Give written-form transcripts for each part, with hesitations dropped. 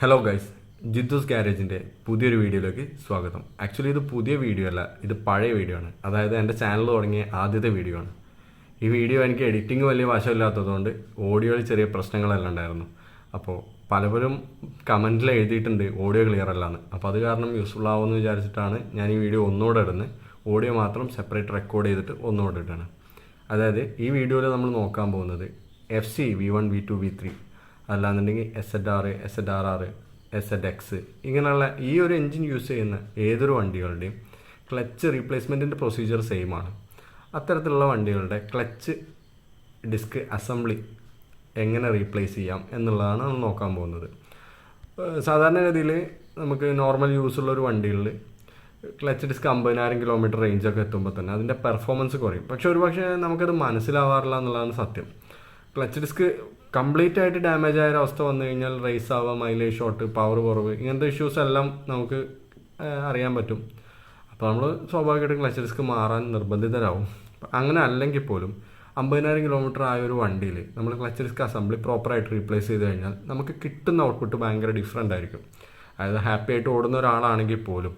Hello guys, ജിദ്ദൂസ് ഗാരേജിൻ്റെ പുതിയൊരു വീഡിയോയിലേക്ക് സ്വാഗതം. ആക്ച്വലി ഇത് പുതിയ വീഡിയോ അല്ല, ഇത് പഴയ വീഡിയോ ആണ്. അതായത് എൻ്റെ ചാനൽ തുടങ്ങിയ ആദ്യത്തെ വീഡിയോ ആണ്. ഈ വീഡിയോ എനിക്ക് എഡിറ്റിംഗ് വലിയ വശമില്ലാത്തതുകൊണ്ട് ഓഡിയോയിൽ ചെറിയ പ്രശ്നങ്ങളെല്ലാം ഉണ്ടായിരുന്നു. അപ്പോൾ പലരും കമൻറ്റിൽ എഴുതിയിട്ടുണ്ട് ഓഡിയോ ക്ലിയർ അല്ലാന്ന്. അപ്പോൾ അത് കാരണം യൂസ്ഫുൾ ആവുമെന്ന് വിചാരിച്ചിട്ടാണ് ഞാൻ ഈ വീഡിയോ ഒന്നുകൂടെ ഇടുന്നത്. ഓഡിയോ മാത്രം സെപ്പറേറ്റ് റെക്കോർഡ് ചെയ്തിട്ട് ഒന്നുകൂടെ ഇട്ടാണ്. അതായത് ഈ വീഡിയോയിൽ നമ്മൾ നോക്കാൻ പോകുന്നത് FC V1 V2 V3 അല്ലാന്നുണ്ടെങ്കിൽ SZR, SZRR, SZX ഇങ്ങനെയുള്ള ഈ ഒരു എൻജിൻ യൂസ് ചെയ്യുന്ന ഏതൊരു വണ്ടികളുടെയും ക്ലച്ച് റീപ്ലേസ്മെൻറ്റിൻ്റെ പ്രൊസീജിയർ സെയിം ആണ്. അത്തരത്തിലുള്ള വണ്ടികളുടെ ക്ലച്ച് ഡിസ്ക് അസംബ്ലി എങ്ങനെ റീപ്ലേസ് ചെയ്യാം എന്നുള്ളതാണ് നമ്മൾ നോക്കാൻ പോകുന്നത്. സാധാരണഗതിയിൽ നമുക്ക് നോർമൽ യൂസുള്ള ഒരു വണ്ടികളിൽ ക്ലച്ച് ഡിസ്ക് 50,000 കിലോമീറ്റർ റേഞ്ചൊക്കെ എത്തുമ്പോൾ തന്നെ അതിൻ്റെ പെർഫോമൻസ് കുറയും. പക്ഷെ ഒരുപക്ഷെ നമുക്കത് മനസ്സിലാവാറില്ല എന്നുള്ളതാണ് സത്യം. ക്ലച്ച് ഡിസ്ക് കംപ്ലീറ്റ് ആയിട്ട് ഡാമേജ് ആയ അവസ്ഥ വന്നു കഴിഞ്ഞാൽ റേസ് ആവുക, മൈലേജ് ഷോട്ട്, പവർ കുറവ്, ഇങ്ങനത്തെ ഇഷ്യൂസ് എല്ലാം നമുക്ക് അറിയാൻ പറ്റും. അപ്പോൾ നമ്മൾ സ്വാഭാവികമായിട്ടും ക്ലച്ച് ഡിസ്ക് മാറാൻ നിർബന്ധിതരാകും. അങ്ങനെ അല്ലെങ്കിൽ പോലും 50,000 കിലോമീറ്റർ ആയ ഒരു വണ്ടിയിൽ നമ്മൾ ക്ലച്ച് ഡിസ്ക് അസംബ്ലി പ്രോപ്പറായിട്ട് റീപ്ലേസ് ചെയ്ത് കഴിഞ്ഞാൽ നമുക്ക് കിട്ടുന്ന ഔട്ട്പുട്ട് ഭയങ്കര ഡിഫറെൻ്റ് ആയിരിക്കും. അതായത് ഹാപ്പി ആയിട്ട് ഓടുന്ന ഒരാളാണെങ്കിൽ പോലും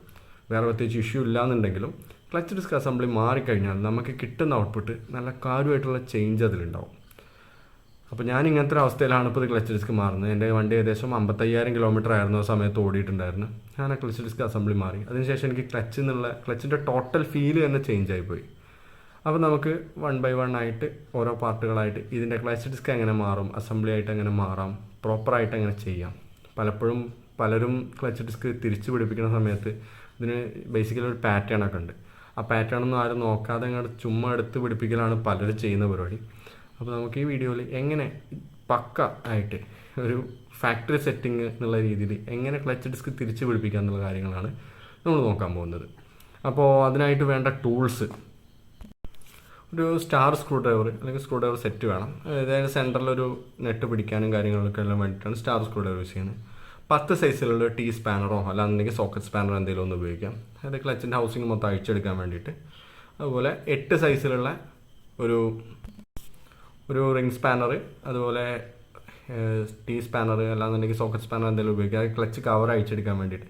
വേറെ പ്രത്യേകിച്ച് ഇഷ്യൂ ഇല്ലാന്നുണ്ടെങ്കിലും ക്ലച്ച് ഡിസ്ക് അസംബ്ലി മാറിക്കഴിഞ്ഞാൽ നമുക്ക് കിട്ടുന്ന ഔട്ട്പുട്ട് നല്ല കാര്യമായിട്ടുള്ള ചേഞ്ച് അതിലുണ്ടാവും. അപ്പോൾ ഞാൻ ഇങ്ങനത്തെ ഒരു അവസ്ഥയിലാണ് ഇപ്പോൾ ഇത് ക്ലച്ച് ഡിസ്ക് മാറുന്നത്. എൻ്റെ വണ്ടി ഏകദേശം 55,000 കിലോമീറ്റർ ആയിരുന്നു ആ സമയത്ത് ഓടിയിട്ടുണ്ടായിരുന്നു. ഞാൻ ആ ക്ലച്ച് ഡിസ്ക് അസംബ്ലി മാറി. അതിനുശേഷം എനിക്ക് ക്ലച്ചിൻ്റെ ടോട്ടൽ ഫീൽ തന്നെ ചേഞ്ച് ആയിപ്പോയി. അപ്പോൾ നമുക്ക് 1 by 1 ആയിട്ട് ഓരോ പാർട്ടുകളായിട്ട് ഇതിൻ്റെ ക്ലച്ച് ഡിസ്ക് എങ്ങനെ മാറും, അസംബ്ലി ആയിട്ട് എങ്ങനെ മാറാം, പ്രോപ്പറായിട്ട് എങ്ങനെ ചെയ്യാം. പലരും ക്ലച്ച് ഡിസ്ക് തിരിച്ചു പിടിപ്പിക്കുന്ന സമയത്ത് ഇതിന് ബേസിക്കലി ഒരു പാറ്റേൺ ഒക്കെ ഉണ്ട്. ആ പാറ്റേൺ ഒന്നും ആരും നോക്കാതെ അങ്ങോട്ട് ചുമ്മാ എടുത്ത് പിടിപ്പിക്കലാണ് പലരും ചെയ്യുന്ന പരിപാടി. അപ്പോൾ നമുക്ക് ഈ വീഡിയോയിൽ എങ്ങനെ പക്ക ആയിട്ട് ഒരു ഫാക്ടറി സെറ്റിംഗ് എന്നുള്ള രീതിയിൽ എങ്ങനെ ക്ലച്ച് ഡിസ്ക് തിരിച്ച് പിടിപ്പിക്കുക എന്നുള്ള കാര്യങ്ങളാണ് നമ്മൾ നോക്കാൻ പോകുന്നത്. അപ്പോൾ അതിനായിട്ട് വേണ്ട ടൂൾസ്, ഒരു സ്റ്റാർ സ്ക്രൂ ഡ്രൈവർ അല്ലെങ്കിൽ സ്ക്രൂ ഡ്രൈവർ സെറ്റ് വേണം. അതായത് സെൻറ്ററിലൊരു നെറ്റ് പിടിക്കാനും കാര്യങ്ങളൊക്കെ എല്ലാം വേണ്ടിയിട്ടാണ് സ്റ്റാർ സ്ക്രൂ ഡ്രൈവർ യൂസ് ചെയ്യുന്നത്. 10 സൈസിലുള്ള T സ്പാനറോ അല്ലാന്നുണ്ടെങ്കിൽ സോക്കറ്റ് സ്പാനറോ എന്തെങ്കിലും ഒന്ന് ഉപയോഗിക്കാം. അതായത് ക്ലച്ചിൻ്റെ ഹൗസിങ് മൊത്തം അഴിച്ചെടുക്കാൻ വേണ്ടിയിട്ട്. അതുപോലെ 8 സൈസിലുള്ള ഒരു റിംഗ് സ്പാനർ, അതുപോലെ T സ്പാനർ അല്ലാന്നുണ്ടെങ്കിൽ സോക്കറ്റ് സ്പാനർ എന്തെങ്കിലും ഉപയോഗിക്കുക, ക്ലച്ച് കവർ അഴിച്ചെടുക്കാൻ വേണ്ടിയിട്ട്.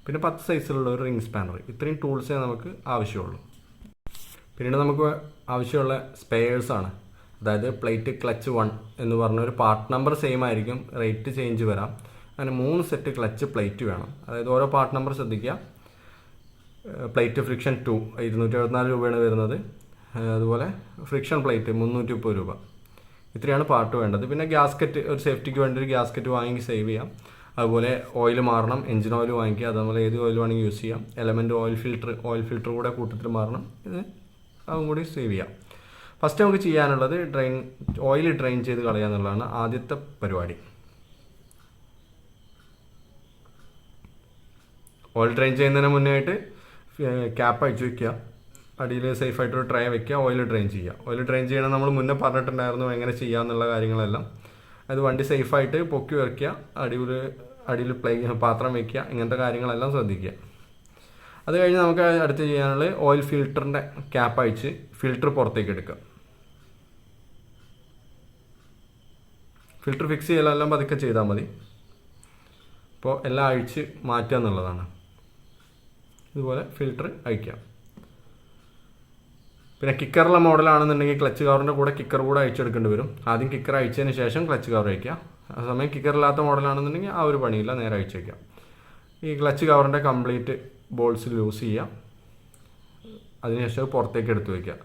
പിന്നെ 10 സൈസിലുള്ള ഒരു റിംഗ് സ്പാനർ. ഇത്രയും ടൂൾസേ നമുക്ക് ആവശ്യമുള്ളൂ. പിന്നീട് നമുക്ക് ആവശ്യമുള്ള സ്പെയേഴ്സാണ്. അതായത് പ്ലേറ്റ് ക്ലച്ച് 1 എന്ന് പറഞ്ഞ ഒരു പാർട്ട് നമ്പർ സെയിം ആയിരിക്കും, റേറ്റ് ചേഞ്ച് വരാം. അങ്ങനെ 3 സെറ്റ് ക്ലച്ച് പ്ലേറ്റ് വേണം. അതായത് ഓരോ പാർട്ട് നമ്പർ ശ്രദ്ധിക്കുക. പ്ലേറ്റ് ഫ്രിക്ഷൻ 2 274 രൂപയാണ് വരുന്നത്. അതുപോലെ ഫ്രിക്ഷൻ പ്ലേറ്റ് 330 രൂപ. ഇത്രയാണ് പാർട്ട് വേണ്ടത്. പിന്നെ ഗ്യാസ്കറ്റ്, ഒരു സേഫ്റ്റിക്ക് വേണ്ടി ഒരു ഗ്യാസ്കറ്റ് വാങ്ങി സേവ് ചെയ്യാം. അതുപോലെ ഓയിൽ മാറണം, എഞ്ചിൻ ഓയിൽ വാങ്ങിക്കുക. അതുപോലെ ഏത് ഓയിൽ വേണമെങ്കിൽ യൂസ് ചെയ്യാം. എലമെൻറ്റ് ഓയിൽ ഫിൽറ്റർ കൂടെ കൂട്ടത്തിൽ മാറണം. അതും കൂടി സേവ് ചെയ്യാം. ഫസ്റ്റ് നമുക്ക് ചെയ്യാനുള്ളത് ഓയിൽ ഡ്രെയിൻ ചെയ്ത് കളയുക എന്നുള്ളതാണ് ആദ്യത്തെ പരിപാടി. ഓയിൽ ഡ്രെയിൻ ചെയ്യുന്നതിന് മുന്നേ ആയിട്ട് ക്യാപ്പ് അഴിച്ചു വയ്ക്കുക. അടിയിൽ സേഫായിട്ടൊരു ട്രേ വയ്ക്കുക, ഓയിൽ ഡ്രെയിൻ ചെയ്യുക. ഓയിൽ ഡ്രെയിൻ ചെയ്യണം നമ്മൾ മുന്നേ പറഞ്ഞിട്ടുണ്ടായിരുന്നു എങ്ങനെ ചെയ്യാമെന്നുള്ള കാര്യങ്ങളെല്ലാം. അത് വണ്ടി സേഫായിട്ട് പൊക്കി വയ്ക്കുക, അടിയിൽ പാത്രം വയ്ക്കുക, ഇങ്ങനത്തെ കാര്യങ്ങളെല്ലാം ശ്രദ്ധിക്കുക. അത് കഴിഞ്ഞ് നമുക്ക് അടുത്ത് ചെയ്യാനുള്ളത് ഓയിൽ ഫിൽറ്ററിൻ്റെ ക്യാപ്പ് അഴിച്ച് ഫിൽറ്റർ പുറത്തേക്ക് എടുക്കുക. ഫിൽറ്റർ ഫിക്സ് ചെയ്യലെല്ലാം പതുക്കെ ചെയ്താൽ മതി. അപ്പോൾ എല്ലാം അഴിച്ച് മാറ്റുക എന്നുള്ളതാണ്. ഇതുപോലെ ഫിൽറ്റർ അഴിക്കാം. പിന്നെ കിക്കറുള്ള മോഡലാണെന്നുണ്ടെങ്കിൽ ക്ലച്ച് കവറിൻ്റെ കൂടെ കിക്കർ കൂടെ അഴിച്ചെടുക്കേണ്ടി വരും. ആദ്യം കിക്കർ അഴിച്ചതിന് ശേഷം ക്ലച്ച് കവർ അഴിക്കുക. ആ സമയം കിക്കറില്ലാത്ത മോഡലാണെന്നുണ്ടെങ്കിൽ ആ ഒരു പണിയില്ല, നേരെ അഴിച്ച് വയ്ക്കാം. ഈ ക്ലച്ച് കവറിൻ്റെ കംപ്ലീറ്റ് ബോൾസ് ലൂസ് ചെയ്യുക. അതിനുശേഷം പുറത്തേക്ക് എടുത്ത് വയ്ക്കുക.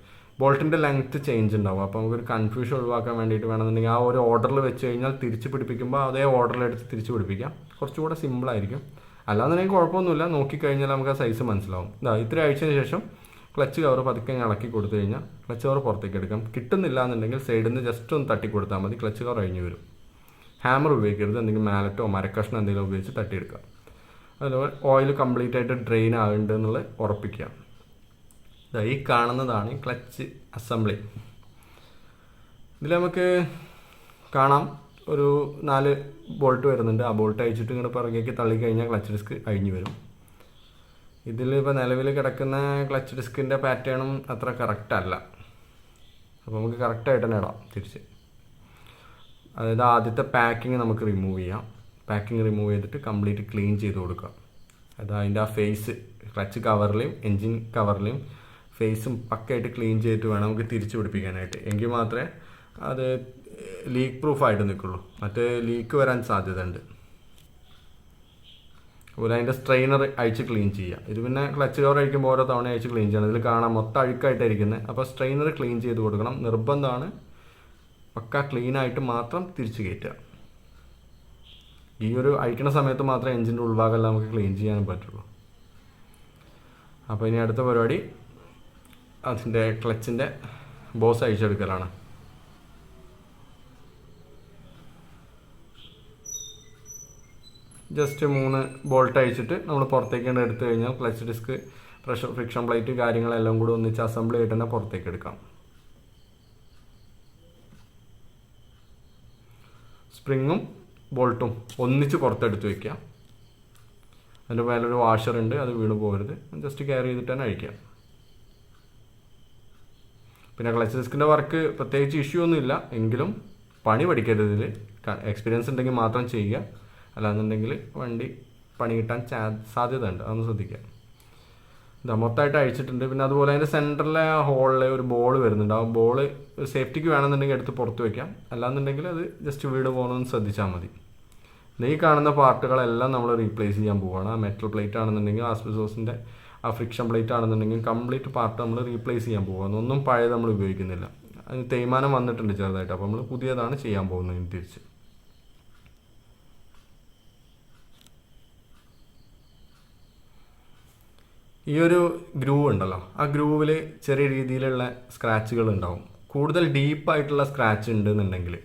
ബോൾട്ടിൻ്റെ ലെങ്ത്ത് ചേഞ്ച് ഉണ്ടാവും. അപ്പോൾ നമുക്കൊരു കൺഫ്യൂഷൻ ഒഴിവാക്കാൻ വേണ്ടിയിട്ട് വേണമെന്നുണ്ടെങ്കിൽ ആ ഒരു ഓർഡറിൽ വെച്ച് കഴിഞ്ഞാൽ തിരിച്ച് പിടിപ്പിക്കുമ്പോൾ അതേ ഓർഡറിലെടുത്ത് തിരിച്ച് പിടിപ്പിക്കാം. കുറച്ചുകൂടെ സിമ്പിളായിരിക്കും. അല്ലാന്നുണ്ടെങ്കിൽ കുഴപ്പമൊന്നുമില്ല, നോക്കിക്കഴിഞ്ഞാൽ നമുക്ക് ആ സൈസ് മനസ്സിലാവും. ഇത്ര അഴിച്ചതിന് ശേഷം ക്ലച്ച് കവർ പതുക്കെ ഇളക്കി കൊടുത്തു കഴിഞ്ഞാൽ ക്ലച്ച് കവർ പുറത്തേക്ക് എടുക്കാം. കിട്ടുന്നില്ല എന്നുണ്ടെങ്കിൽ സൈഡിൽ നിന്ന് ജസ്റ്റ് ഒന്ന് തട്ടി കൊടുത്താൽ മതി, ക്ലച്ച് കവർ അഴിഞ്ഞു വരും. ഹാമർ ഉപയോഗിക്കരുത്, എന്തെങ്കിലും മാലറ്റോ മരക്കഷ്ണം എന്തെങ്കിലും ഉപയോഗിച്ച് തട്ടിയെടുക്കുക. അതുപോലെ ഓയിൽ കംപ്ലീറ്റ് ആയിട്ട് ഡ്രെയിൻ ആകുന്നുണ്ട് എന്നുള്ളത് ഉറപ്പിക്കുക. ഈ കാണുന്നതാണ് ക്ലച്ച് അസംബ്ലി. ഇതിൽ നമുക്ക് കാണാം ഒരു 4 ബോൾട്ട് വരുന്നുണ്ട്. ആ ബോൾട്ട് അഴിച്ചിട്ട് ഇങ്ങോട്ട് പുറകേക്ക് തള്ളിക്കഴിഞ്ഞാൽ ക്ലച്ച് ഡിസ്ക് അഴിഞ്ഞു വരും. ഇതിൽ ഇപ്പോൾ നിലവിൽ കിടക്കുന്ന ക്ലച്ച് ഡിസ്കിൻ്റെ പാറ്റേണും അത്ര കറക്റ്റ് അല്ല. അപ്പോൾ നമുക്ക് കറക്റ്റായിട്ട് തന്നെ ഇടാം തിരിച്ച്. അതായത് ആദ്യത്തെ പാക്കിങ് നമുക്ക് റിമൂവ് ചെയ്യാം. പാക്കിംഗ് റിമൂവ് ചെയ്തിട്ട് കംപ്ലീറ്റ് ക്ലീൻ ചെയ്ത് കൊടുക്കുക. അതിൻ്റെ ആ ഫേസ് ക്ലച്ച് കവറിലെയും എൻജിൻ കവറിലെയും ഫേസും പക്കയായിട്ട് ക്ലീൻ ചെയ്തിട്ട് വേണം നമുക്ക് തിരിച്ചു പിടിപ്പിക്കാനായിട്ട്. എങ്കിൽ മാത്രമേ അത് ലീക്ക് പ്രൂഫായിട്ട് നിൽക്കുള്ളൂ, മറ്റേ ലീക്ക് വരാൻ സാധ്യത ഉണ്ട്. അതുപോലെ അതിൻ്റെ സ്ട്രെയിനർ അഴിച്ച് ക്ലീൻ ചെയ്യുക. ഇത് പിന്നെ ക്ലച്ച് കവർ അഴിക്കുമ്പോൾ ഓരോ തവണ അഴിച്ച് ക്ലീൻ ചെയ്യണം. ഇതിൽ കാണാം മൊത്തം അഴുക്കായിട്ടായിരിക്കുന്നത്. അപ്പോൾ സ്ട്രെയിനർ ക്ലീൻ ചെയ്ത് കൊടുക്കണം, നിർബന്ധമാണ്. പക്ക ക്ലീനായിട്ട് മാത്രം തിരിച്ച് കയറ്റുക. ഈ ഒരു അഴിക്കണ സമയത്ത് മാത്രമേ എഞ്ചിൻ്റെ ഉൾഭാഗമെല്ലാം നമുക്ക് ക്ലീൻ ചെയ്യാനും പറ്റുള്ളൂ. അപ്പോൾ ഇനി അടുത്ത പരിപാടി അതിൻ്റെ ക്ലച്ചിൻ്റെ ബോസ് അഴിച്ചെടുക്കലാണ്. ജസ്റ്റ് 3 ബോൾട്ട് അഴിച്ചിട്ട് നമ്മൾ പുറത്തേക്ക് എടുത്തു കഴിഞ്ഞാൽ clutch disk, pressure friction plate കാര്യങ്ങളെല്ലാം കൂടി ഒന്നിച്ച് അസംബിൾ ചെയ്തിട്ട് തന്നെ പുറത്തേക്ക് എടുക്കാം. സ്പ്രിങ്ങും ബോൾട്ടും ഒന്നിച്ച് പുറത്തെടുത്ത് വയ്ക്കുക. അതിൻ്റെ മേലൊരു വാഷറുണ്ട്, അത് വീണ് പോകരുത്. ജസ്റ്റ് കെയർ ചെയ്തിട്ട് തന്നെ അഴിക്കുക. പിന്നെ ക്ലച്ച് ഡിസ്കിൻ്റെ വർക്ക് പ്രത്യേകിച്ച് ഇഷ്യൂ ഒന്നുമില്ല, എങ്കിലും പണി പഠിക്കരുത്. ഇതിൽ എക്സ്പീരിയൻസ് ഉണ്ടെങ്കിൽ മാത്രം ചെയ്യുക, അല്ലാന്നുണ്ടെങ്കിൽ വണ്ടി പണി കിട്ടാൻ സാധ്യത ഉണ്ട്, അതൊന്ന് ശ്രദ്ധിക്കുക. ഇതാ മൊത്തമായിട്ട് അഴിച്ചിട്ടുണ്ട്. പിന്നെ അതുപോലെ അതിൻ്റെ സെൻറ്ററിലെ ആ ഹോളിൽ ഒരു ബോൾ വരുന്നുണ്ട്. ആ ബോൾ സേഫ്റ്റിക്ക് വേണമെന്നുണ്ടെങ്കിൽ എടുത്ത് പുറത്ത് വയ്ക്കാം, അല്ലാന്നുണ്ടെങ്കിൽ അത് ജസ്റ്റ് വീട് പോകണമെന്ന് ശ്രദ്ധിച്ചാൽ മതി. ഈ കാണുന്ന പാർട്ടുകളെല്ലാം നമ്മൾ റീപ്ലേസ് ചെയ്യാൻ പോവുകയാണ്. ആ മെറ്റൽ പ്ലേറ്റ് ആണെന്നുണ്ടെങ്കിൽ, ആസ്പെസോസിൻ്റെ ആ ഫ്രിക്ഷൻ പ്ലേറ്റ് ആണെന്നുണ്ടെങ്കിൽ കംപ്ലീറ്റ് പാർട്ട് നമ്മൾ റീപ്ലേസ് ചെയ്യാൻ പോവുകയാണ്. ഒന്നും പഴയത് നമ്മൾ ഉപയോഗിക്കുന്നില്ല. അതിന് തേയ്മാനം വന്നിട്ടുണ്ട് ചെറുതായിട്ട്, അപ്പോൾ നമ്മൾ പുതിയതാണ് ചെയ്യാൻ പോകുന്നത് തിരിച്ച്. ഈ ഒരു ഗ്രൂവ് ഉണ്ടല്ലോ, ആ ഗ്രൂവിൽ ചെറിയ രീതിയിലുള്ള സ്ക്രാച്ചുകൾ ഉണ്ടാവും. കൂടുതൽ ഡീപ്പായിട്ടുള്ള സ്ക്രാച്ച് ഉണ്ടെന്നുണ്ടെങ്കിൽ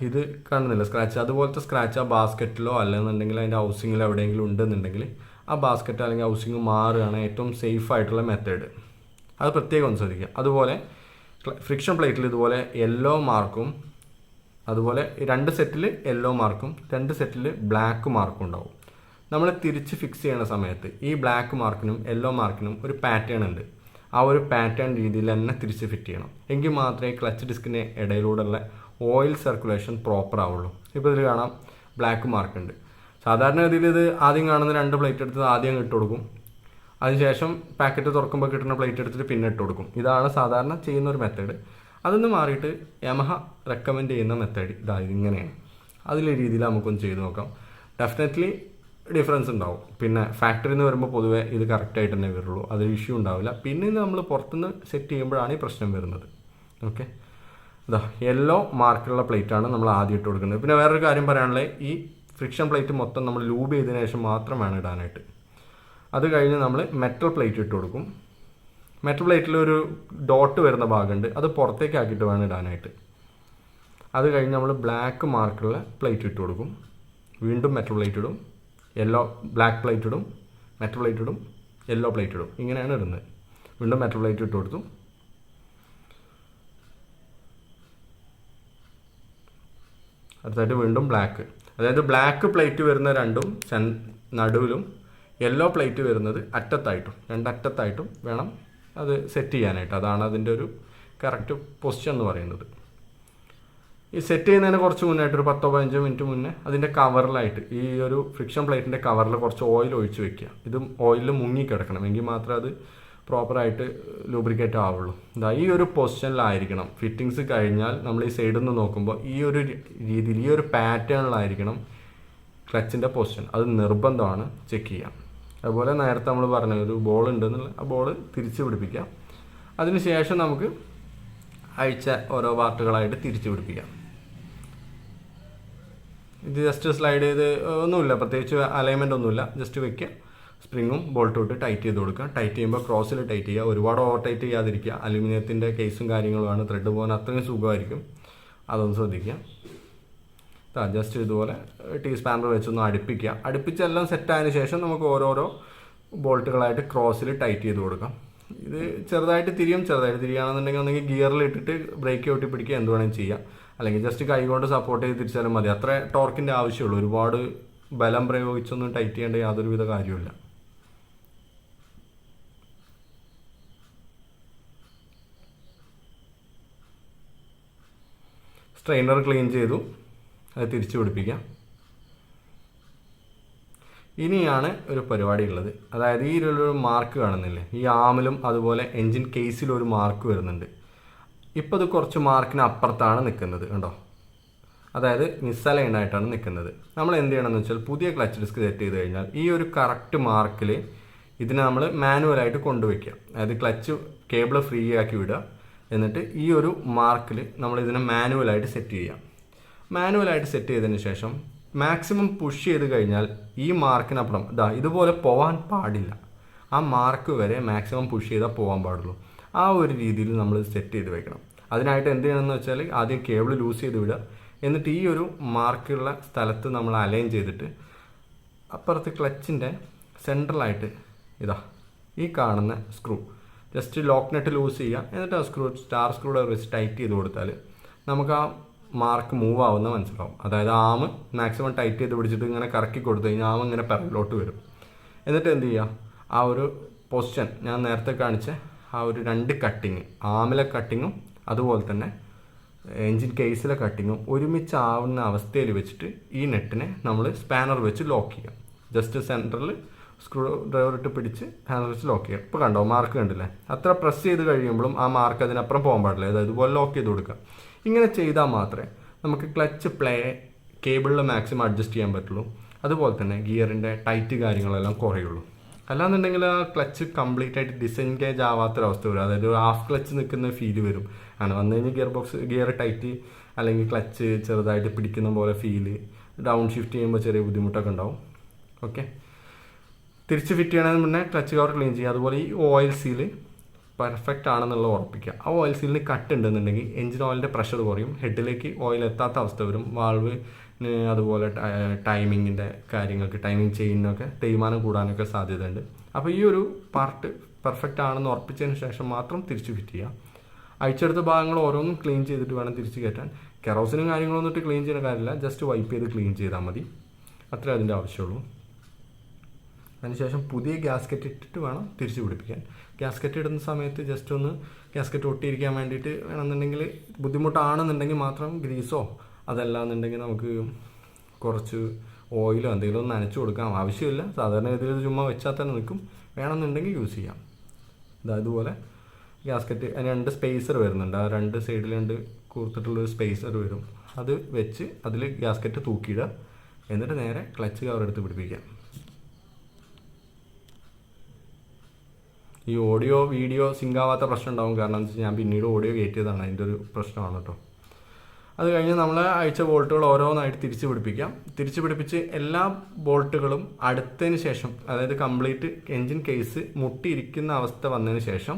ഇത് കാണുന്നില്ല സ്ക്രാച്ച്, അതുപോലത്തെ സ്ക്രാച്ച് ആ ബാസ്ക്കറ്റിലോ അല്ലെന്നുണ്ടെങ്കിൽ അതിൻ്റെ ഹൗസിങ്ങിലോ എവിടെയെങ്കിലും ഉണ്ടെന്നുണ്ടെങ്കിൽ ആ ബാസ്ക്കറ്റ് അല്ലെങ്കിൽ ഹൗസിങ് മാറുകയാണ് ഏറ്റവും സേഫ് ആയിട്ടുള്ള മെത്തേഡ്. അത് പ്രത്യേകം ഒന്ന് ശ്രദ്ധിക്കുക. അതുപോലെ ഫ്രിക്ഷൻ പ്ലേറ്റിൽ ഇതുപോലെ യെല്ലോ മാർക്കും, അതുപോലെ 2 സെറ്റിൽ യെല്ലോ മാർക്കും 2 സെറ്റിൽ ബ്ലാക്ക് മാർക്കും ഉണ്ടാവും. നമ്മൾ തിരിച്ച് ഫിക്സ് ചെയ്യുന്ന സമയത്ത് ഈ ബ്ലാക്ക് മാർക്കിനും യെല്ലോ മാർക്കിനും ഒരു പാറ്റേൺ ഉണ്ട്. ആ ഒരു പാറ്റേൺ രീതിയിൽ തന്നെ തിരിച്ച് ഫിറ്റ് ചെയ്യണം. എങ്കിൽ മാത്രമേ ക്ലച്ച് ഡിസ്കിൻ്റെ ഇടയിലൂടെയുള്ള ഓയിൽ സർക്കുലേഷൻ പ്രോപ്പർ ആവുള്ളൂ. ഇപ്പോൾ ഇതിൽ കാണാം ബ്ലാക്ക് മാർക്ക് ഉണ്ട്. സാധാരണ ഗതിയിൽ ഇത് ആദ്യം കാണുന്ന 2 പ്ലേറ്റ് എടുത്ത് ആദ്യം ഇട്ട് കൊടുക്കും, അതിനുശേഷം പാക്കറ്റ് തുറക്കുമ്പോൾ കിട്ടുന്ന പ്ലേറ്റ് എടുത്തിട്ട് പിന്നെ ഇട്ട് കൊടുക്കും. ഇതാണ് സാധാരണ ചെയ്യുന്ന ഒരു മെത്തേഡ്. അതൊന്ന് മാറിയിട്ട് യമഹ റെക്കമെൻഡ് ചെയ്യുന്ന മെത്തേഡ് ഇങ്ങനെയാണ്. അതിലെ രീതിയിൽ നമുക്കൊന്ന് ചെയ്ത് നോക്കാം. ഡെഫിനറ്റ്ലി ഡിഫറൻസ് ഉണ്ടാവും. പിന്നെ ഫാക്ടറിയിൽ നിന്ന് വരുമ്പോൾ പൊതുവേ ഇത് കറക്റ്റായിട്ട് തന്നെ വരുള്ളൂ, അതൊരു ഇഷ്യൂ ഉണ്ടാവില്ല. പിന്നെ നമ്മൾ പുറത്തുനിന്ന് സെറ്റ് ചെയ്യുമ്പോഴാണ് ഈ പ്രശ്നം വരുന്നത്. ഓക്കെ, യെല്ലോ മാർക്കുള്ള പ്ലേറ്റാണ് നമ്മൾ ആദ്യം ഇട്ട് കൊടുക്കുന്നത്. പിന്നെ വേറൊരു കാര്യം പറയാനുള്ളത്, ഈ ഫ്രിക്ഷൻ പ്ലേറ്റ് മൊത്തം നമ്മൾ ലൂബ് ചെയ്തതിനു ശേഷം മാത്രം വേണം ഇടാനായിട്ട്. അത് കഴിഞ്ഞ് നമ്മൾ മെറ്റൽ പ്ലേറ്റ് ഇട്ട് കൊടുക്കും. മെറ്റൽ പ്ലേറ്റിൽ ഒരു ഡോട്ട് വരുന്ന ഭാഗമുണ്ട്, അത് പുറത്തേക്ക് ആക്കിയിട്ട് വേണം ഇടാനായിട്ട്. അത് കഴിഞ്ഞ് നമ്മൾ ബ്ലാക്ക് മാർക്കുള്ള പ്ലേറ്റ് ഇട്ട് കൊടുക്കും. വീണ്ടും മെറ്റൽ പ്ലേറ്റ് ഇടും, ബ്ലാക്ക് പ്ലേറ്റ് ഇടും, മെറ്റൽ പ്ലേറ്റ് ഇടും, യെല്ലോ പ്ലേറ്റ് ഇടും. ഇങ്ങനെയാണ് ഇടുന്നത്. വീണ്ടും മെറ്റൽ പ്ലേറ്റ് ഇട്ട് കൊടുത്തു. അടുത്തായിട്ട് വീണ്ടും ബ്ലാക്ക്, അതായത് ബ്ലാക്ക് പ്ലേറ്റ് വരുന്ന രണ്ടും നടുവിലും യെല്ലോ പ്ലേറ്റ് വരുന്നത് അറ്റത്തായിട്ടും, 2 അറ്റത്തായിട്ടും വേണം അത് സെറ്റ് ചെയ്യാനായിട്ട്. അതാണ് അതിൻ്റെ ഒരു കറക്റ്റ് പൊസിഷൻ എന്ന് പറയുന്നത്. ഈ സെറ്റ് ചെയ്യുന്നതിന് കുറച്ച് മുന്നായിട്ട് ഒരു 10-15 മിനിറ്റ് മുന്നേ അതിൻ്റെ കവറിലായിട്ട് ഈ ഒരു ഫ്രിക്ഷൻ പ്ലേറ്റിൻ്റെ കവറിൽ കുറച്ച് ഓയിൽ ഒഴിച്ച് വെക്കുക. ഇത് ഓയിലിൽ മുങ്ങിക്കിടക്കണം, എങ്കിൽ മാത്രമേ അത് പ്രോപ്പറായിട്ട് ലൂബ്രിക്കേറ്റ് ആവുള്ളൂ. ഈ ഒരു പൊസിഷനിലായിരിക്കണം ഫിറ്റിങ്സ് കഴിഞ്ഞാൽ നമ്മൾ ഈ സൈഡിൽ നിന്ന് നോക്കുമ്പോൾ ഈ ഒരു രീതിയിൽ ഈ ഒരു പാറ്റേണിലായിരിക്കണം ക്ലച്ചിൻ്റെ പൊസിഷൻ. അത് നിർബന്ധമാണ് ചെക്ക് ചെയ്യാം. അതുപോലെ നേരത്തെ നമ്മൾ പറഞ്ഞ ഒരു ബോൾ ഉണ്ടെന്നുള്ള ആ ബോൾ തിരിച്ച് പിടിപ്പിക്കാം. അതിനുശേഷം നമുക്ക് അഴിച്ച ഓരോ പാർട്ടുകളായിട്ട് തിരിച്ച് പിടിപ്പിക്കാം. ഇത് ജസ്റ്റ് സ്ലൈഡ് ചെയ്ത് ഒന്നുമില്ല, പ്രത്യേകിച്ച് അലൈൻമെൻ്റ് ഒന്നുമില്ല, ജസ്റ്റ് വെക്കുക. സ്പ്രിങ്ങും ബോൾട്ടും ഇട്ട് ടൈറ്റ് ചെയ്ത് കൊടുക്കുക. ടൈറ്റ് ചെയ്യുമ്പോൾ ക്രോസിൽ ടൈറ്റ് ചെയ്യുക, ഒരുപാട് ഓവർ ടൈറ്റ് ചെയ്യാതിരിക്കുക. അലുമിനിയത്തിൻ്റെ കേസും കാര്യങ്ങളുമാണ്, ത്രെഡ് പോകാൻ അത്രയും സുഖമായിരിക്കും, അതൊന്ന് ശ്രദ്ധിക്കുക. ജസ്റ്റ് ഇതുപോലെ ടീ സ്പാനർ വെച്ചൊന്ന് അടുപ്പിക്കുക. അടുപ്പിച്ചെല്ലാം സെറ്റായതിനു ശേഷം നമുക്ക് ഓരോരോ ബോൾട്ടുകളായിട്ട് ക്രോസിൽ ടൈറ്റ് ചെയ്ത് കൊടുക്കാം. ഇത് ചെറുതായിട്ട് തിരിയുകയാണെന്നുണ്ടെങ്കിൽ ഒന്നെങ്കിൽ ഗിയറിൽ ഇട്ടിട്ട് ബ്രേക്ക് ചവിട്ടി പിടിക്കുക, എന്ത് വേണമെങ്കിൽ ചെയ്യാം. അല്ലെങ്കിൽ ജസ്റ്റ് കൈ കൊണ്ട് സപ്പോർട്ട് ചെയ്ത് തിരിച്ചാലും മതി. അത്ര ടോർക്കിൻ്റെ ആവശ്യമുള്ളൂ, ഒരുപാട് ബലം പ്രയോഗിച്ചൊന്നും ടൈറ്റ് ചെയ്യേണ്ട യാതൊരുവിധ കാര്യമില്ല. സ്ട്രെയിനർ ക്ലീൻ ചെയ്തു, അത് തിരിച്ചു പിടിപ്പിക്കാം. ഇനിയാണ് ഒരു പരിപാടി ഉള്ളത്. അതായത് ഈ ഒരു മാർക്ക് കാണുന്നില്ലേ, ഈ ആമിലും അതുപോലെ എൻജിൻ കേസിലും ഒരു മാർക്ക് വരുന്നുണ്ട്. ഇപ്പോൾ ഇത് കുറച്ച് മാർക്കിന് അപ്പുറത്താണ് നിൽക്കുന്നത് കണ്ടോ, അതായത് മിസ്അലൈൻഡ് ആയിട്ടാണ് നിൽക്കുന്നത്. നമ്മൾ എന്ത് ചെയ്യണമെന്ന് വെച്ചാൽ പുതിയ ക്ലച്ച് ഡിസ്ക് സെറ്റ് ചെയ്ത് കഴിഞ്ഞാൽ ഈ ഒരു കറക്റ്റ് മാർക്കിൽ ഇതിനെ നമ്മൾ മാനുവലായിട്ട് കൊണ്ടുവയ്ക്കുക. അതായത് ക്ലച്ച് കേബിൾ ഫ്രീ ആക്കി വിടുക. എന്നിട്ട് ഈ ഒരു മാർക്കിൽ നമ്മൾ ഇതിനെ മാനുവലായിട്ട് സെറ്റ് ചെയ്യാം. മാനുവലായിട്ട് സെറ്റ് ചെയ്തതിന് ശേഷം മാക്സിമം പുഷ് ചെയ്ത് കഴിഞ്ഞാൽ ഈ മാർക്കിനപ്പുറം ഇതുപോലെ പോകാൻ പാടില്ല. ആ മാർക്ക് വരെ മാക്സിമം പുഷ് ചെയ്താൽ പോകാൻ പാടുള്ളൂ. ആ ഒരു രീതിയിൽ നമ്മൾ സെറ്റ് ചെയ്ത് വെക്കണം. അതിനായിട്ട് എന്ത് ചെയ്യണമെന്ന് വെച്ചാൽ ആദ്യം കേബിൾ ലൂസ് ചെയ്ത് വിടുക. എന്നിട്ട് ഈ ഒരു മാർക്കുള്ള സ്ഥലത്ത് നമ്മൾ അലൈൻ ചെയ്തിട്ട് അപ്പുറത്ത് ക്ലച്ചിൻ്റെ സെൻട്രലായിട്ട് ഈ കാണുന്ന screw just lock nut loose ചെയ്യുക. എന്നിട്ട് ആ സ്റ്റാർ സ്ക്രൂടെ വെച്ച് ടൈറ്റ് ചെയ്ത് കൊടുത്താൽ നമുക്ക് ആ മാർക്ക് മൂവ് ആവുന്ന മനസ്സിലാവും. അതായത് ആം മാക്സിമം ടൈറ്റ് ചെയ്ത് പിടിച്ചിട്ട് ഇങ്ങനെ കറക്കി കൊടുത്തു കഴിഞ്ഞാൽ ആം ഇങ്ങനെ പിറകിലോട്ട് വരും. എന്നിട്ട് എന്ത് ചെയ്യുക, ആ ഒരു പൊസിഷൻ ഞാൻ നേരത്തെ കാണിച്ച ആ ഒരു 2 കട്ടിങ്, ആമിലെ കട്ടിങ്ങും അതുപോലെ തന്നെ എൻജിൻ കേസിലെ കട്ടിങ്ങും ഒരുമിച്ചാവുന്ന അവസ്ഥയിൽ വെച്ചിട്ട് ഈ നെറ്റിനെ നമ്മൾ സ്പാനർ വെച്ച് ലോക്ക് ചെയ്യാം. ജസ്റ്റ് സെൻറ്ററിൽ സ്ക്രൂ ഡ്രൈവർ ഇട്ട് പിടിച്ച് ഹാൻഡർ വെച്ച് ലോക്ക് ചെയ്യുക. ഇപ്പോൾ കണ്ടോ മാർക്ക് കണ്ടില്ലേ, അത്ര പ്രസ് ചെയ്ത് കഴിയുമ്പോഴും ആ മാർക്ക് അതിനപ്പുറം പോകാൻ പാടില്ല. അതായത് ഇതുപോലെ ലോക്ക് ചെയ്ത് കൊടുക്കുക. ഇങ്ങനെ ചെയ്താൽ മാത്രമേ നമുക്ക് ക്ലച്ച് പ്ലേ കേബിളിൽ മാക്സിമം അഡ്ജസ്റ്റ് ചെയ്യാൻ പറ്റുള്ളൂ. അതുപോലെ തന്നെ ഗിയറിൻ്റെ ടൈറ്റ് കാര്യങ്ങളെല്ലാം കുറയുള്ളൂ. അല്ലാന്നുണ്ടെങ്കിൽ ആ ക്ലച്ച് കംപ്ലീറ്റ് ആയിട്ട് ഡിസെൻഗേജ് ആവാത്തൊരവസ്ഥ വരും. അതായത് ഒരു ഹാഫ് ക്ലച്ച് നിൽക്കുന്ന ഫീല് വരും. അങ്ങനെ വന്നു കഴിഞ്ഞാൽ ഗിയർ ടൈറ്റ് അല്ലെങ്കിൽ ക്ലച്ച് ചെറുതായിട്ട് പിടിക്കുന്ന പോലെ ഫീല്, ഡൗൺ ഷിഫ്റ്റ് ചെയ്യുമ്പോൾ ചെറിയ ബുദ്ധിമുട്ടൊക്കെ ഉണ്ടാവും. ഓക്കെ, തിരിച്ച് ഫിറ്റ് ചെയ്യണമെന്ന് മുന്നേ ക്ലച്ച് കവർ ക്ലീൻ ചെയ്യുക. അതുപോലെ ഈ ഓയിൽ സീല് പെർഫെക്റ്റ് ആണെന്നുള്ളത് ഉറപ്പിക്കുക. ആ ഓയിൽ സീലിന് കട്ട് ഉണ്ടെന്നുണ്ടെങ്കിൽ എഞ്ചിൻ ഓയിലിൻ്റെ പ്രഷർ കുറയും, ഹെഡിലേക്ക് ഓയിൽ എത്താത്ത അവസ്ഥ വരും. വാൾവ് അതുപോലെ ടൈമിങ്ങിൻ്റെ കാര്യങ്ങൾക്ക്, ടൈമിങ് ചെയിനൊക്കെ തേയ്മാനം കൂടാനൊക്കെ സാധ്യതയുണ്ട്. അപ്പോൾ ഈ ഒരു പാർട്ട് പെർഫെക്റ്റ് ആണെന്ന് ഉറപ്പിച്ചതിന് ശേഷം മാത്രം തിരിച്ച് ഫിറ്റ് ചെയ്യുക. അഴിച്ചെടുത്ത ഭാഗങ്ങൾ ഓരോന്നും ക്ലീൻ ചെയ്തിട്ട് വേണം തിരിച്ച് കയറ്റാൻ. കെറോസിനും കാര്യങ്ങളൊന്നും ഇട്ട് ക്ലീൻ ചെയ്യുന്ന കാര്യമില്ല, ജസ്റ്റ് വൈപ്പ് ചെയ്ത് ക്ലീൻ ചെയ്താൽ മതി. അത്രേ അതിൻ്റെ ആവശ്യമുള്ളൂ. അതിനുശേഷം പുതിയ ഗ്യാസ്കറ്റ് ഇട്ടിട്ട് വേണം തിരിച്ച് പിടിപ്പിക്കാൻ. ഗ്യാസ്കറ്റ് ഇടുന്ന സമയത്ത് ജസ്റ്റ് ഒന്ന് ഗ്യാസ്കറ്റ് ഒട്ടിയിരിക്കാൻ വേണ്ടിയിട്ട് വേണമെന്നുണ്ടെങ്കിൽ, ബുദ്ധിമുട്ടാണെന്നുണ്ടെങ്കിൽ മാത്രം ഗ്രീസോ അതല്ലാന്നുണ്ടെങ്കിൽ നമുക്ക് കുറച്ച് ഓയിലോ എന്തെങ്കിലും ഒന്ന് നനച്ച് കൊടുക്കാം. ആവശ്യമില്ല, സാധാരണ ഇതിൽ ചുമ്മാ വെച്ചാൽ തന്നെ നിൽക്കും. വേണമെന്നുണ്ടെങ്കിൽ യൂസ് ചെയ്യാം. ഇതുപോലെ ഗ്യാസ്കറ്റ് അതിന് 2 സ്പേസർ വരുന്നുണ്ട്. ആ 2 സൈഡിൽ 2 കൂർത്തിട്ടുള്ളൊരു സ്പേസർ വരും. അത് വെച്ച് അതിൽ ഗ്യാസ്കറ്റ് തൂക്കിയിടുക. എന്നിട്ട് നേരെ ക്ലച്ച് കവർ എടുത്ത് പിടിപ്പിക്കുക. ഈ ഓഡിയോ വീഡിയോ സിങ്ക് ആവാത്ത പ്രശ്നം ഉണ്ടാവും. കാരണം എന്താ വെച്ചാൽ ഞാൻ പിന്നീട് ഓഡിയോ കയറ്റിയതാണ്, അതിൻ്റെ ഒരു പ്രശ്നമാണ് കേട്ടോ. അത് കഴിഞ്ഞ് നമ്മൾ അയച്ച ബോൾട്ടുകൾ ഓരോന്നായിട്ട് തിരിച്ച് പിടിപ്പിക്കാം. തിരിച്ച് പിടിപ്പിച്ച് എല്ലാ ബോൾട്ടുകളും അടുത്തതിന് ശേഷം, അതായത് കംപ്ലീറ്റ് എൻജിൻ കേസ് മുട്ടിയിരിക്കുന്ന അവസ്ഥ വന്നതിന് ശേഷം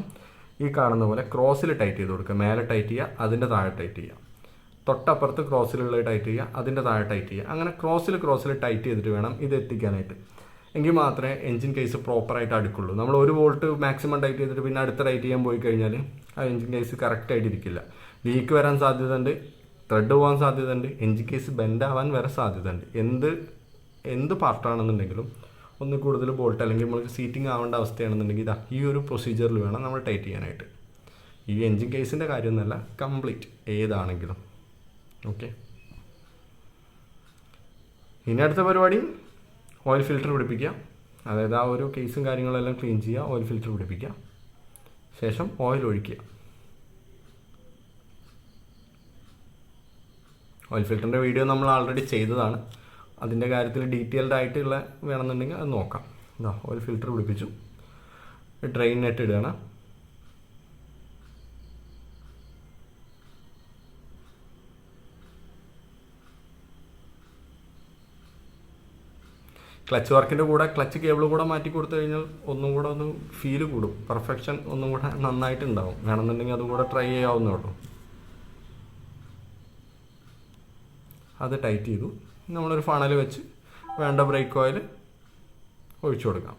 ഈ കാണുന്ന പോലെ ക്രോസിൽ ടൈറ്റ് ചെയ്ത് കൊടുക്കുക. മേലെ ടൈറ്റ് ചെയ്യുക, അതിൻ്റെ താഴെ ടൈറ്റ് ചെയ്യുക. തൊട്ടപ്പുറത്ത് ക്രോസിലുള്ള ടൈറ്റ് ചെയ്യുക, അതിൻ്റെ താഴെ ടൈറ്റ് ചെയ്യുക. അങ്ങനെ ക്രോസിൽ ടൈറ്റ് ചെയ്തിട്ട് വേണം ഇത് എത്തിക്കാനായിട്ട്. എങ്കിൽ മാത്രമേ എൻജിൻ കേസ് പ്രോപ്പറായിട്ട് അടുക്കുള്ളൂ. നമ്മൾ ഒരു വോൾട്ട് മാക്സിമം ടൈറ്റ് ചെയ്തിട്ട് പിന്നെ അടുത്ത ടൈറ്റ് ചെയ്യാൻ പോയി കഴിഞ്ഞാൽ ആ എൻജിൻ കേസ് കറക്റ്റായിട്ട് ഇരിക്കില്ല. ലീക്ക് വരാൻ സാധ്യതയുണ്ട്, ത്രെഡ് പോകാൻ സാധ്യതയുണ്ട്, എൻജിൻ കേസ് ബെൻഡ് ആവാൻ വരെ സാധ്യതയുണ്ട്. എന്ത് പാർട്ടാണെന്നുണ്ടെങ്കിലും ഒന്ന് കൂടുതൽ ബോൾട്ട് അല്ലെങ്കിൽ നമുക്ക് സീറ്റിംഗ് ആവേണ്ട അവസ്ഥയാണെന്നുണ്ടെങ്കിൽ ഈ ഒരു പ്രൊസീജിയറിൽ വേണം നമ്മൾ ടൈറ്റ് ചെയ്യാനായിട്ട്. ഈ എൻജിൻ കേസിൻ്റെ കാര്യമൊന്നുമല്ല, കംപ്ലീറ്റ് ഏതാണെങ്കിലും. ഓക്കെ, ഇനി അടുത്ത പരിപാടി ഓയിൽ ഫിൽറ്റർ പിടിപ്പിക്കുക. അതായത് ആ ഒരു കേസും കാര്യങ്ങളെല്ലാം ക്ലീൻ ചെയ്യുക, ഓയിൽ ഫിൽറ്റർ പിടിപ്പിക്കുക, ശേഷം ഓയിൽ ഒഴിക്കുക. ഓയിൽ ഫിൽറ്ററിൻ്റെ വീഡിയോ നമ്മൾ ആൾറെഡി ചെയ്തതാണ്. അതിൻ്റെ കാര്യത്തിൽ ഡീറ്റെയിൽഡ് ആയിട്ടുള്ള വേണമെന്നുണ്ടെങ്കിൽ അത് നോക്കാം. ഓയിൽ ഫിൽറ്റർ പിടിപ്പിച്ചു, ഡ്രെയിൻ നെറ്റ് ഇടുകയാണ്. ക്ലച്ച് വർക്കിൻ്റെ കൂടെ ക്ലച്ച് കേബിൾ കൂടെ മാറ്റി കൊടുത്തു കഴിഞ്ഞാൽ ഒന്നും കൂടെ ഒന്ന് ഫീല് കൂടും, പെർഫെക്ഷൻ ഒന്നും കൂടെ നന്നായിട്ടുണ്ടാവും. വേണമെന്നുണ്ടെങ്കിൽ അതും കൂടെ ട്രൈ ചെയ്യാവുന്നേ ഉള്ളൂ. അത് ടൈറ്റ് ചെയ്തു. നമ്മളൊരു ഫണൽ വെച്ച് വേണ്ട ബ്രേക്ക് ഓയിൽ ഒഴിച്ചു കൊടുക്കാം.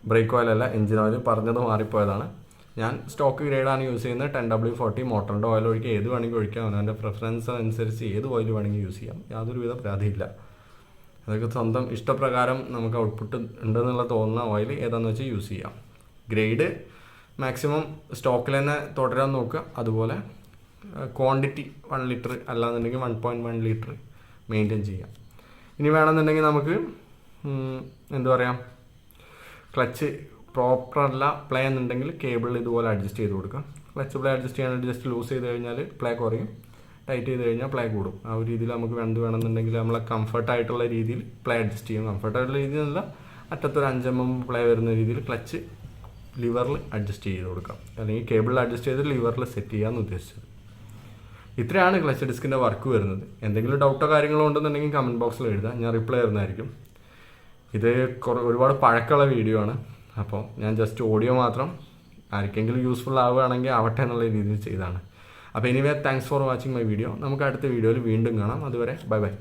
ബ്രേക്ക് ഓയിലല്ല, എഞ്ചിൻ ഓയിൽ. പറഞ്ഞത് മാറിപ്പോയതാണ്. ഞാൻ സ്റ്റോക്ക് ഗ്രേഡാണ് യൂസ് ചെയ്യുന്നത്. 10W40 മോട്ടറിൻ്റെ ഓയിൽ ഒഴിക്കുക. ഏത് വേണമെങ്കിൽ ഒഴിക്കാം, അവൻ്റെ പ്രിഫറൻസ് അനുസരിച്ച് ഏത് ഓയിൽ വേണമെങ്കിൽ യൂസ് ചെയ്യാം. യാതൊരുവിധ പരാതിയില്ല. അതൊക്കെ സ്വന്തം ഇഷ്ടപ്രകാരം നമുക്ക് ഔട്ട്പുട്ട് ഉണ്ടെന്നുള്ള തോന്നുന്ന ഓയിൽ ഏതാണെന്ന് വെച്ചാൽ യൂസ് ചെയ്യാം. ഗ്രേഡ് മാക്സിമം സ്റ്റോക്കിൽ തന്നെ തുടരാൻ നോക്കുക. അതുപോലെ ക്വാണ്ടിറ്റി 1 ലിറ്റർ അല്ലാന്നുണ്ടെങ്കിൽ 1.1 ലിറ്റർ മെയിൻറ്റെയിൻ ചെയ്യാം. ഇനി വേണമെന്നുണ്ടെങ്കിൽ നമുക്ക് എന്താ പറയുക, ക്ലച്ച് പ്രോപ്പറല്ല പ്ലേ എന്നുണ്ടെങ്കിൽ കേബിളിൽ ഇതുപോലെ അഡ്ജസ്റ്റ് ചെയ്ത് കൊടുക്കാം. ക്ലച്ച് പ്ലേ അഡ്ജസ്റ്റ് ചെയ്യാനായിട്ട് ജസ്റ്റ് ലൂസ് ചെയ്ത് കഴിഞ്ഞാൽ പ്ലേ കുറയും, ടൈറ്റ് ചെയ്ത് കഴിഞ്ഞാൽ പ്ലേ കൂടും. ആ ഒരു രീതിയിൽ നമുക്ക് വേണമെന്നുണ്ടെങ്കിൽ നമ്മളെ കംഫർട്ടായിട്ടുള്ള രീതിയിൽ പ്ലേ അഡ്ജസ്റ്റ് ചെയ്യും. കംഫർട്ടായിട്ടുള്ള രീതിയിൽ നല്ല അറ്റത്തൊരു 5 mm പ്ലേ വരുന്ന രീതിയിൽ ക്ലച്ച് ലിവറിൽ അഡ്ജസ്റ്റ് ചെയ്ത് കൊടുക്കാം, അല്ലെങ്കിൽ കേബിളിൽ അഡ്ജസ്റ്റ് ചെയ്ത് ലിവറിൽ സെറ്റ് ചെയ്യാമെന്ന് ഉദ്ദേശിച്ചത്. ഇത്രയാണ് ക്ലച്ച് ഡിസ്കിൻ്റെ വർക്ക് വരുന്നത്. എന്തെങ്കിലും ഡൗട്ടോ കാര്യങ്ങളോ ഉണ്ടെന്നുണ്ടെങ്കിൽ കമൻറ്റ് ബോക്സിൽ എഴുതാം, ഞാൻ റിപ്ലൈ തരുന്നതായിരിക്കും. ഇത് ഒരുപാട് പഴക്കമുള്ള വീഡിയോ ആണ്, അപ്പോൾ ഞാൻ ജസ്റ്റ് ഓഡിയോ മാത്രം ആർക്കെങ്കിലും യൂസ്ഫുൾ ആവുകയാണെങ്കിൽ ആവട്ടെ എന്നുള്ള രീതിയിൽ ചെയ്താണ്. അപ്പോൾ anyway thanks for watching my video. നമുക്ക് അടുത്ത വീഡിയോയിൽ വീണ്ടും കാണാം. അതുവരെ ബൈ ബൈ.